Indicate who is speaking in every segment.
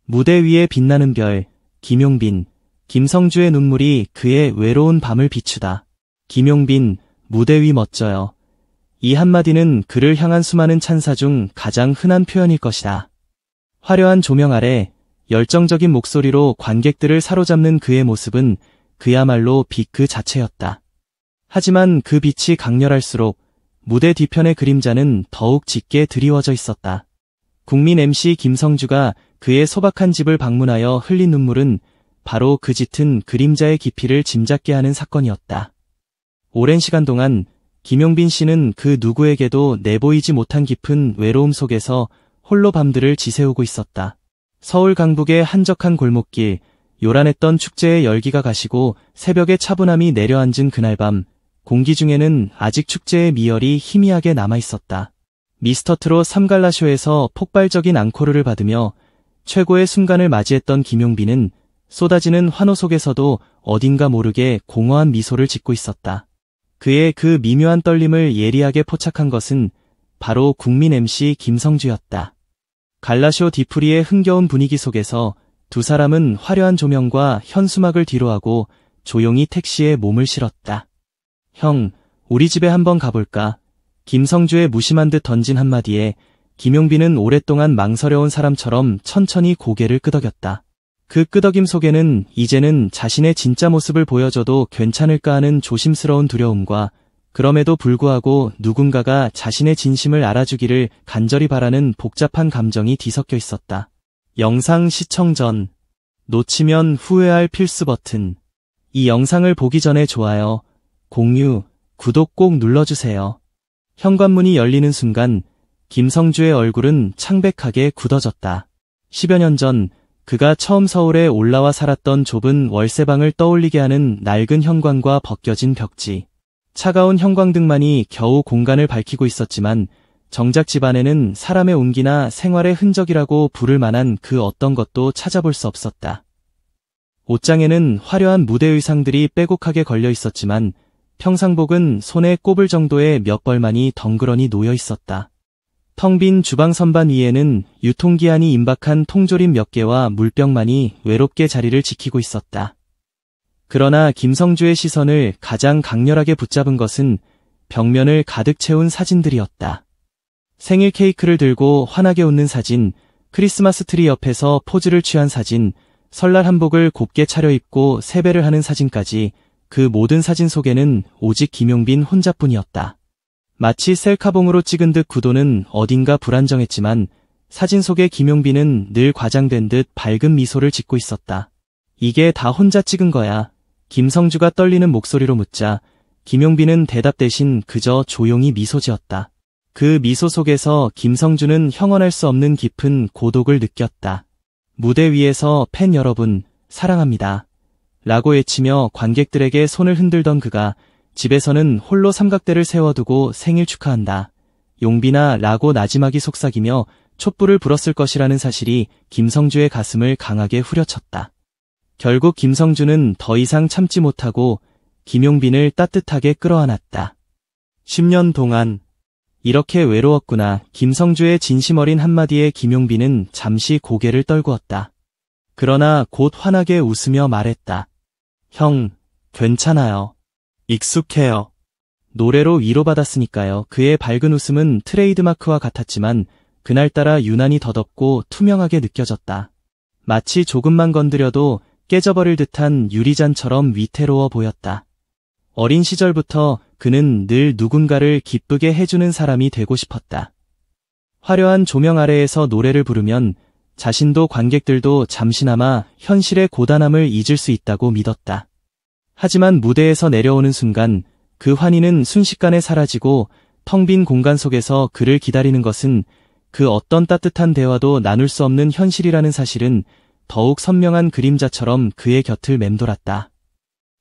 Speaker 1: 무대 위에 빛나는 별, 김용빈, 김성주의 눈물이 그의 외로운 밤을 비추다. 김용빈, 무대 위 멋져요. 이 한마디는 그를 향한 수많은 찬사 중 가장 흔한 표현일 것이다. 화려한 조명 아래 열정적인 목소리로 관객들을 사로잡는 그의 모습은 그야말로 빛 그 자체였다. 하지만 그 빛이 강렬할수록 무대 뒤편의 그림자는 더욱 짙게 드리워져 있었다. 국민 MC 김성주가 그의 소박한 집을 방문하여 흘린 눈물은 바로 그 짙은 그림자의 깊이를 짐작게 하는 사건이었다. 오랜 시간 동안 김용빈 씨는 그 누구에게도 내보이지 못한 깊은 외로움 속에서 홀로 밤들을 지새우고 있었다. 서울 강북의 한적한 골목길, 요란했던 축제의 열기가 가시고 새벽의 차분함이 내려앉은 그날 밤, 공기 중에는 아직 축제의 미열이 희미하게 남아있었다. 미스터트롯 3갈라쇼에서 폭발적인 앙코르를 받으며 최고의 순간을 맞이했던 김용빈은 쏟아지는 환호 속에서도 어딘가 모르게 공허한 미소를 짓고 있었다. 그의 그 미묘한 떨림을 예리하게 포착한 것은 바로 국민 MC 김성주였다. 갈라쇼 뒤풀이의 흥겨운 분위기 속에서 두 사람은 화려한 조명과 현수막을 뒤로하고 조용히 택시에 몸을 실었다. 형, 우리 집에 한번 가볼까? 김성주의 무심한 듯 던진 한마디에 김용빈은 오랫동안 망설여온 사람처럼 천천히 고개를 끄덕였다. 그 끄덕임 속에는 이제는 자신의 진짜 모습을 보여줘도 괜찮을까 하는 조심스러운 두려움과 그럼에도 불구하고 누군가가 자신의 진심을 알아주기를 간절히 바라는 복잡한 감정이 뒤섞여 있었다. 영상 시청 전, 놓치면 후회할 필수 버튼. 이 영상을 보기 전에 좋아요, 공유, 구독 꼭 눌러주세요. 현관문이 열리는 순간 김성주의 얼굴은 창백하게 굳어졌다. 10여 년 전 그가 처음 서울에 올라와 살았던 좁은 월세방을 떠올리게 하는 낡은 현관과 벗겨진 벽지. 차가운 형광등만이 겨우 공간을 밝히고 있었지만 정작 집 안에는 사람의 온기나 생활의 흔적이라고 부를 만한 그 어떤 것도 찾아볼 수 없었다. 옷장에는 화려한 무대 의상들이 빼곡하게 걸려 있었지만 평상복은 손에 꼽을 정도의 몇 벌만이 덩그러니 놓여 있었다. 텅 빈 주방 선반 위에는 유통기한이 임박한 통조림 몇 개와 물병만이 외롭게 자리를 지키고 있었다. 그러나 김성주의 시선을 가장 강렬하게 붙잡은 것은 벽면을 가득 채운 사진들이었다. 생일 케이크를 들고 환하게 웃는 사진, 크리스마스 트리 옆에서 포즈를 취한 사진, 설날 한복을 곱게 차려입고 세배를 하는 사진까지 그 모든 사진 속에는 오직 김용빈 혼자뿐이었다. 마치 셀카봉으로 찍은 듯 구도는 어딘가 불안정했지만 사진 속의 김용빈은 늘 과장된 듯 밝은 미소를 짓고 있었다. 이게 다 혼자 찍은 거야. 김성주가 떨리는 목소리로 묻자 김용빈은 대답 대신 그저 조용히 미소 지었다. 그 미소 속에서 김성주는 형언할 수 없는 깊은 고독을 느꼈다. 무대 위에서 팬 여러분, 사랑합니다. 라고 외치며 관객들에게 손을 흔들던 그가 집에서는 홀로 삼각대를 세워두고 생일 축하한다. 용빈아 라고 나지막이 속삭이며 촛불을 불었을 것이라는 사실이 김성주의 가슴을 강하게 후려쳤다. 결국 김성주는 더 이상 참지 못하고 김용빈을 따뜻하게 끌어안았다. 10년 동안 이렇게 외로웠구나. 김성주의 진심 어린 한마디에 김용빈은 잠시 고개를 떨구었다. 그러나 곧 환하게 웃으며 말했다. 형, 괜찮아요. 익숙해요. 노래로 위로받았으니까요. 그의 밝은 웃음은 트레이드마크와 같았지만 그날따라 유난히 더덥고 투명하게 느껴졌다. 마치 조금만 건드려도 깨져버릴 듯한 유리잔처럼 위태로워 보였다. 어린 시절부터 그는 늘 누군가를 기쁘게 해주는 사람이 되고 싶었다. 화려한 조명 아래에서 노래를 부르면 자신도 관객들도 잠시나마 현실의 고단함을 잊을 수 있다고 믿었다. 하지만 무대에서 내려오는 순간 그 환희는 순식간에 사라지고 텅 빈 공간 속에서 그를 기다리는 것은 그 어떤 따뜻한 대화도 나눌 수 없는 현실이라는 사실은 더욱 선명한 그림자처럼 그의 곁을 맴돌았다.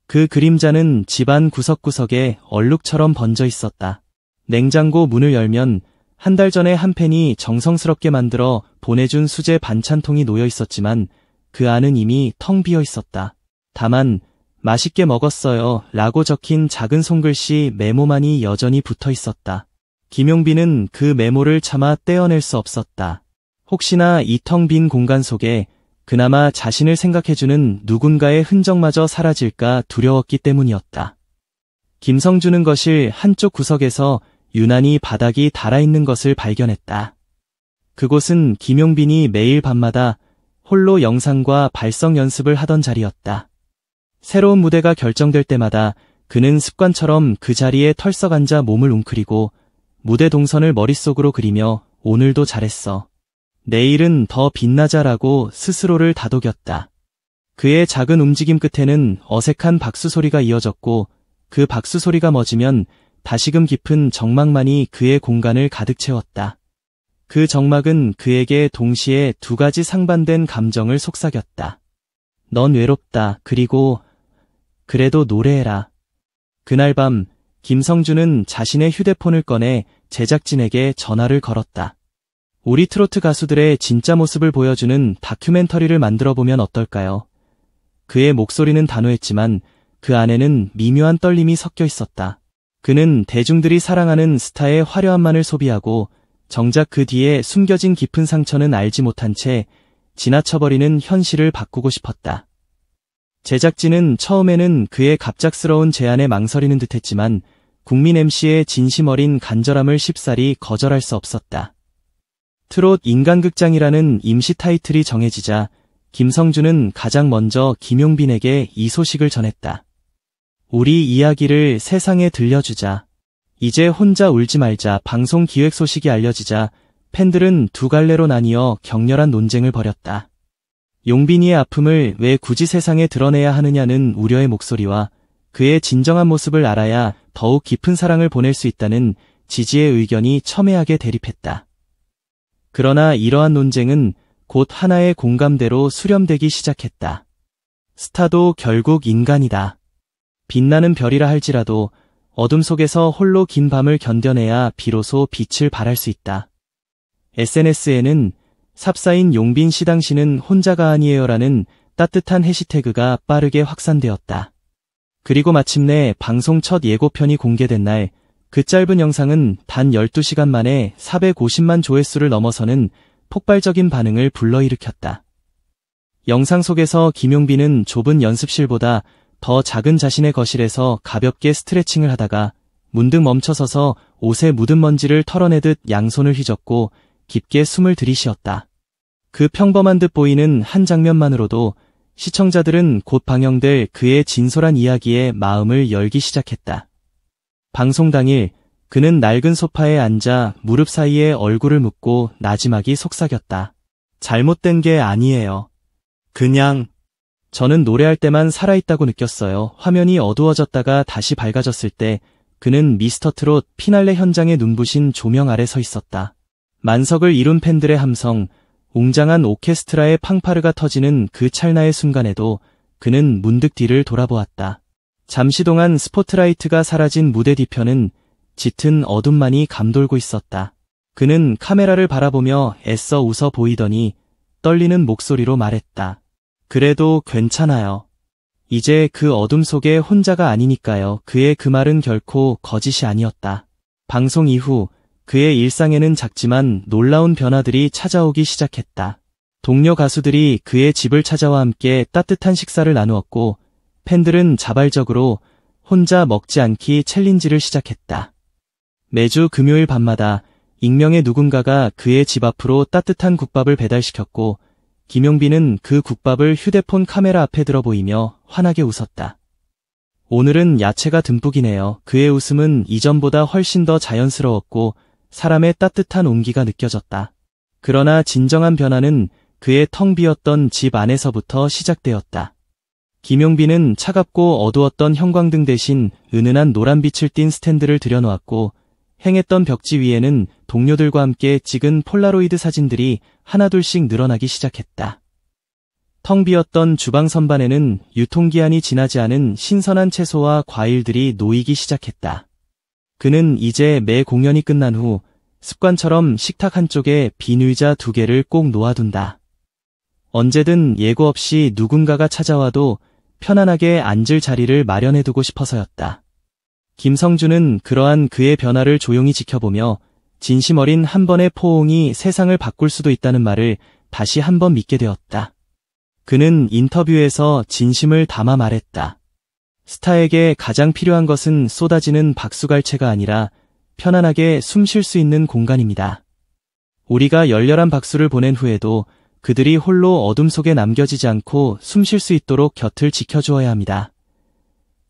Speaker 1: 그 그림자는 집안 구석구석에 얼룩처럼 번져 있었다. 냉장고 문을 열면 한 달 전에 한 팬이 정성스럽게 만들어 보내준 수제 반찬통이 놓여 있었지만 그 안은 이미 텅 비어 있었다. 다만 맛있게 먹었어요 라고 적힌 작은 손글씨 메모만이 여전히 붙어 있었다. 김용빈은 그 메모를 차마 떼어낼 수 없었다. 혹시나 이 텅 빈 공간 속에 그나마 자신을 생각해주는 누군가의 흔적마저 사라질까 두려웠기 때문이었다. 김성주는 거실 한쪽 구석에서 유난히 바닥이 닳아있는 것을 발견했다. 그곳은 김용빈이 매일 밤마다 홀로 영상과 발성 연습을 하던 자리였다. 새로운 무대가 결정될 때마다 그는 습관처럼 그 자리에 털썩 앉아 몸을 웅크리고 무대 동선을 머릿속으로 그리며 오늘도 잘했어. 내일은 더 빛나자라고 스스로를 다독였다. 그의 작은 움직임 끝에는 어색한 박수 소리가 이어졌고 그 박수 소리가 멎으면 다시금 깊은 적막만이 그의 공간을 가득 채웠다. 그 적막은 그에게 동시에 두 가지 상반된 감정을 속삭였다. 넌 외롭다. 그래도 노래해라. 그날 밤 김성주는 자신의 휴대폰을 꺼내 제작진에게 전화를 걸었다. 우리 트로트 가수들의 진짜 모습을 보여주는 다큐멘터리를 만들어보면 어떨까요? 그의 목소리는 단호했지만 그 안에는 미묘한 떨림이 섞여 있었다. 그는 대중들이 사랑하는 스타의 화려함만을 소비하고 정작 그 뒤에 숨겨진 깊은 상처는 알지 못한 채 지나쳐버리는 현실을 바꾸고 싶었다. 제작진은 처음에는 그의 갑작스러운 제안에 망설이는 듯했지만 국민 MC의 진심 어린 간절함을 쉽사리 거절할 수 없었다. 트롯 인간극장이라는 임시 타이틀이 정해지자 김성주는 가장 먼저 김용빈에게 이 소식을 전했다. 우리 이야기를 세상에 들려주자. 이제 혼자 울지 말자. 방송 기획 소식이 알려지자 팬들은 두 갈래로 나뉘어 격렬한 논쟁을 벌였다. 용빈이의 아픔을 왜 굳이 세상에 드러내야 하느냐는 우려의 목소리와 그의 진정한 모습을 알아야 더욱 깊은 사랑을 보낼 수 있다는 지지의 의견이 첨예하게 대립했다. 그러나 이러한 논쟁은 곧 하나의 공감대로 수렴되기 시작했다. 스타도 결국 인간이다. 빛나는 별이라 할지라도 어둠 속에서 홀로 긴 밤을 견뎌내야 비로소 빛을 발할 수 있다. SNS에는 삽사인 용빈 씨 당신은 혼자가 아니에요라는 따뜻한 해시태그가 빠르게 확산되었다. 그리고 마침내 방송 첫 예고편이 공개된 날, 그 짧은 영상은 단 12시간 만에 450만 조회수를 넘어서는 폭발적인 반응을 불러일으켰다. 영상 속에서 김용빈은 좁은 연습실보다 더 작은 자신의 거실에서 가볍게 스트레칭을 하다가 문득 멈춰서서 옷에 묻은 먼지를 털어내듯 양손을 휘젓고 깊게 숨을 들이쉬었다. 그 평범한 듯 보이는 한 장면만으로도 시청자들은 곧 방영될 그의 진솔한 이야기에 마음을 열기 시작했다. 방송 당일 그는 낡은 소파에 앉아 무릎 사이에 얼굴을 묻고 나지막이 속삭였다. 잘못된 게 아니에요. 저는 노래할 때만 살아있다고 느꼈어요. 화면이 어두워졌다가 다시 밝아졌을 때 그는 미스터 트롯 피날레 현장에 눈부신 조명 아래 서 있었다. 만석을 이룬 팬들의 함성, 웅장한 오케스트라의 팡파르가 터지는 그 찰나의 순간에도 그는 문득 뒤를 돌아보았다. 잠시 동안 스포트라이트가 사라진 무대 뒤편은 짙은 어둠만이 감돌고 있었다. 그는 카메라를 바라보며 애써 웃어 보이더니 떨리는 목소리로 말했다. 그래도 괜찮아요. 이제 그 어둠 속에 혼자가 아니니까요. 그의 그 말은 결코 거짓이 아니었다. 방송 이후 그의 일상에는 작지만 놀라운 변화들이 찾아오기 시작했다. 동료 가수들이 그의 집을 찾아와 함께 따뜻한 식사를 나누었고 팬들은 자발적으로 혼자 먹지 않기 챌린지를 시작했다. 매주 금요일 밤마다 익명의 누군가가 그의 집 앞으로 따뜻한 국밥을 배달시켰고 김용빈은 그 국밥을 휴대폰 카메라 앞에 들어 보이며 환하게 웃었다. 오늘은 야채가 듬뿍이네요. 그의 웃음은 이전보다 훨씬 더 자연스러웠고 사람의 따뜻한 온기가 느껴졌다. 그러나 진정한 변화는 그의 텅 비었던 집 안에서부터 시작되었다. 김용빈은 차갑고 어두웠던 형광등 대신 은은한 노란빛을 띤 스탠드를 들여놓았고 행했던 벽지 위에는 동료들과 함께 찍은 폴라로이드 사진들이 하나둘씩 늘어나기 시작했다. 텅 비었던 주방 선반에는 유통기한이 지나지 않은 신선한 채소와 과일들이 놓이기 시작했다. 그는 이제 매 공연이 끝난 후 습관처럼 식탁 한쪽에 빈 의자 2개를 꼭 놓아둔다. 언제든 예고 없이 누군가가 찾아와도 편안하게 앉을 자리를 마련해두고 싶어서였다. 김성주는 그러한 그의 변화를 조용히 지켜보며 진심 어린 한 번의 포옹이 세상을 바꿀 수도 있다는 말을 다시 한번 믿게 되었다. 그는 인터뷰에서 진심을 담아 말했다. 스타에게 가장 필요한 것은 쏟아지는 박수갈채가 아니라 편안하게 숨 쉴 수 있는 공간입니다. 우리가 열렬한 박수를 보낸 후에도 그들이 홀로 어둠 속에 남겨지지 않고 숨 쉴 수 있도록 곁을 지켜주어야 합니다.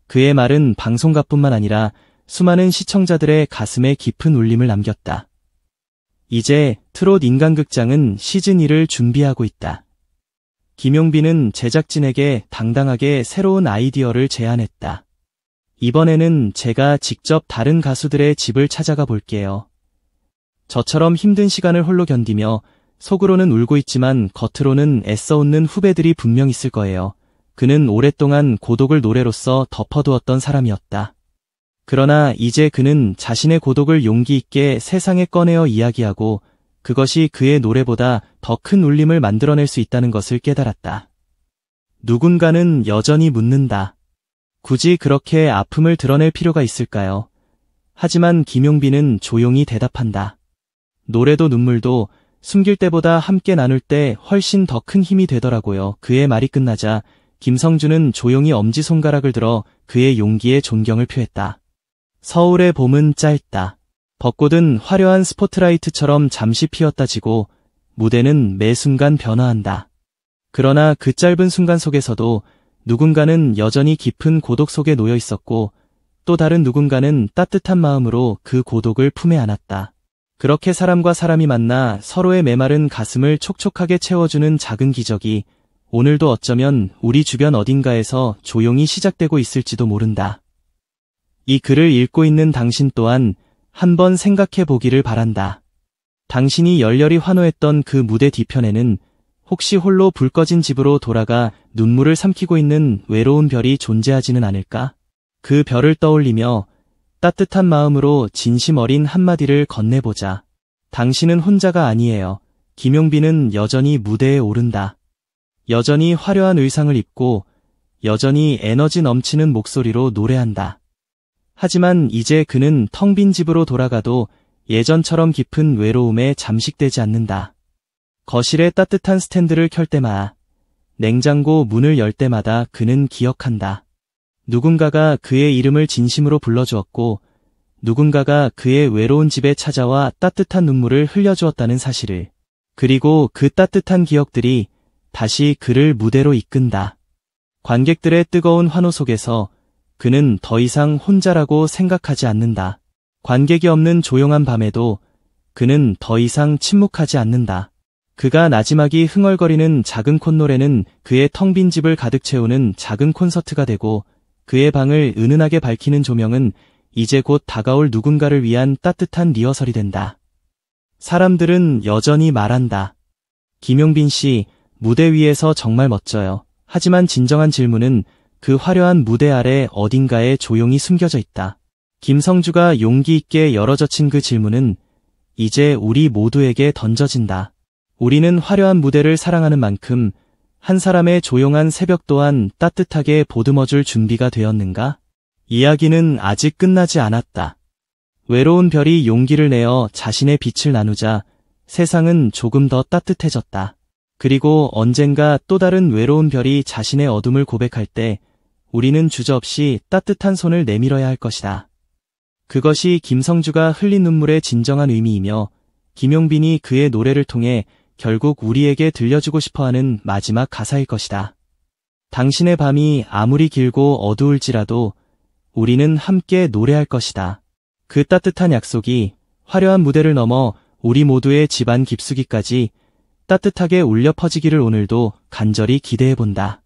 Speaker 1: 그의 말은 방송가뿐만 아니라 수많은 시청자들의 가슴에 깊은 울림을 남겼다. 이제 트롯 인간극장은 시즌2를 준비하고 있다. 김용빈은 제작진에게 당당하게 새로운 아이디어를 제안했다. 이번에는 제가 직접 다른 가수들의 집을 찾아가 볼게요. 저처럼 힘든 시간을 홀로 견디며 속으로는 울고 있지만 겉으로는 애써 웃는 후배들이 분명 있을 거예요. 그는 오랫동안 고독을 노래로서 덮어두었던 사람이었다. 그러나 이제 그는 자신의 고독을 용기 있게 세상에 꺼내어 이야기하고 그것이 그의 노래보다 더 큰 울림을 만들어낼 수 있다는 것을 깨달았다. 누군가는 여전히 묻는다. 굳이 그렇게 아픔을 드러낼 필요가 있을까요? 하지만 김용빈은 조용히 대답한다. 노래도 눈물도 숨길 때보다 함께 나눌 때 훨씬 더 큰 힘이 되더라고요. 그의 말이 끝나자 김성주는 조용히 엄지손가락을 들어 그의 용기에 존경을 표했다. 서울의 봄은 짧다. 벚꽃은 화려한 스포트라이트처럼 잠시 피었다 지고 무대는 매 순간 변화한다. 그러나 그 짧은 순간 속에서도 누군가는 여전히 깊은 고독 속에 놓여 있었고 또 다른 누군가는 따뜻한 마음으로 그 고독을 품에 안았다. 그렇게 사람과 사람이 만나 서로의 메마른 가슴을 촉촉하게 채워주는 작은 기적이 오늘도 어쩌면 우리 주변 어딘가에서 조용히 시작되고 있을지도 모른다. 이 글을 읽고 있는 당신 또한 한번 생각해 보기를 바란다. 당신이 열렬히 환호했던 그 무대 뒤편에는 혹시 홀로 불 꺼진 집으로 돌아가 눈물을 삼키고 있는 외로운 별이 존재하지는 않을까? 그 별을 떠올리며 따뜻한 마음으로 진심 어린 한마디를 건네보자. 당신은 혼자가 아니에요. 김용빈은 여전히 무대에 오른다. 여전히 화려한 의상을 입고 여전히 에너지 넘치는 목소리로 노래한다. 하지만 이제 그는 텅 빈 집으로 돌아가도 예전처럼 깊은 외로움에 잠식되지 않는다. 거실에 따뜻한 스탠드를 켤 때마다, 냉장고 문을 열 때마다 그는 기억한다. 누군가가 그의 이름을 진심으로 불러주었고 누군가가 그의 외로운 집에 찾아와 따뜻한 눈물을 흘려주었다는 사실을. 그리고 그 따뜻한 기억들이 다시 그를 무대로 이끈다. 관객들의 뜨거운 환호 속에서 그는 더 이상 혼자라고 생각하지 않는다. 관객이 없는 조용한 밤에도 그는 더 이상 침묵하지 않는다. 그가 나지막이 흥얼거리는 작은 콧노래는 그의 텅 빈 집을 가득 채우는 작은 콘서트가 되고 그의 방을 은은하게 밝히는 조명은 이제 곧 다가올 누군가를 위한 따뜻한 리허설이 된다. 사람들은 여전히 말한다. 김용빈 씨, 무대 위에서 정말 멋져요. 하지만 진정한 질문은 그 화려한 무대 아래 어딘가에 조용히 숨겨져 있다. 김성주가 용기 있게 열어젖힌 그 질문은 이제 우리 모두에게 던져진다. 우리는 화려한 무대를 사랑하는 만큼 한 사람의 조용한 새벽 또한 따뜻하게 보듬어줄 준비가 되었는가? 이야기는 아직 끝나지 않았다. 외로운 별이 용기를 내어 자신의 빛을 나누자 세상은 조금 더 따뜻해졌다. 그리고 언젠가 또 다른 외로운 별이 자신의 어둠을 고백할 때 우리는 주저없이 따뜻한 손을 내밀어야 할 것이다. 그것이 김성주가 흘린 눈물의 진정한 의미이며 김용빈이 그의 노래를 통해 결국 우리에게 들려주고 싶어하는 마지막 가사일 것이다. 당신의 밤이 아무리 길고 어두울지라도 우리는 함께 노래할 것이다. 그 따뜻한 약속이 화려한 무대를 넘어 우리 모두의 집안 깊숙이까지 따뜻하게 울려 퍼지기를 오늘도 간절히 기대해본다.